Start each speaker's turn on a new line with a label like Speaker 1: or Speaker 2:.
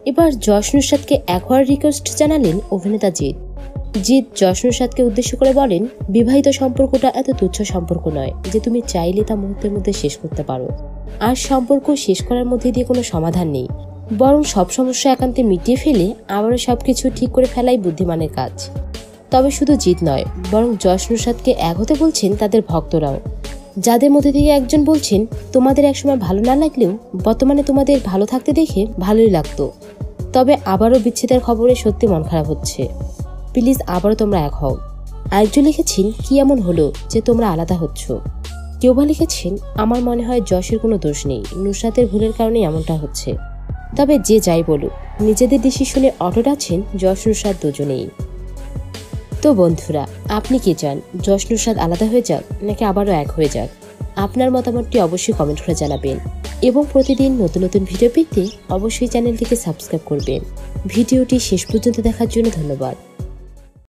Speaker 1: এবার যশ নুসরাতকে এক হওয়ার রিকোয়েস্ট জানালেন অভিনেতা জিৎ। জিৎ যশ নুসরাতকে উদ্দেশ্য করে বলেন, বিবাহিত সম্পর্কটা এত তুচ্ছ সম্পর্ক নয় যে তুমি চাইলে তা মুহূর্তের মধ্যে শেষ করতে পারো। আর সম্পর্ক শেষ করার মধ্যে দিয়ে কোনো সমাধান নেই, বরং সব সমস্যা একান্তে মিটিয়ে ফেলে আবারও সবকিছু ঠিক করে ফেলাই বুদ্ধিমানের কাজ। তবে শুধু জিৎ নয়, বরং যশ নুসরাতকে এক হতে বলছেন তাদের ভক্তরাও, যাদের মধ্যে থেকে একজন বলছেন, তোমাদের একসময় ভালো না লাগলেও বর্তমানে তোমাদের ভালো থাকতে দেখে ভালোই লাগতো, তবে আবারও বিচ্ছেদের খবরে সত্যি মন খারাপ হচ্ছে, প্লিজ আবারও তোমরা এক হও। আরেকজন লিখেছেন, কি এমন হলো যে তোমরা আলাদা হচ্ছ। কেউ বা লিখেছেন, আমার মনে হয় যশের কোনো দোষ নেই, নুসরাতের ভুলের কারণে এমনটা হচ্ছে। তবে যে যাই বলুক, নিজেদের ডিসিশনে অটুট আছেন যশ নুসরাত দুজনেই। তো বন্ধুরা, আপনি কি চান যশ নুসরাত আলাদা হয়ে যাক নাকি আবারও এক হয়ে যাক? আপনার মতামতটি অবশ্যই কমেন্ট করে জানাবেন এবং প্রতিদিন নতুন নতুন ভিডিও পেতে অবশ্যই চ্যানেলটিকে সাবস্ক্রাইব করবেন। ভিডিওটি শেষ পর্যন্ত দেখার জন্য ধন্যবাদ।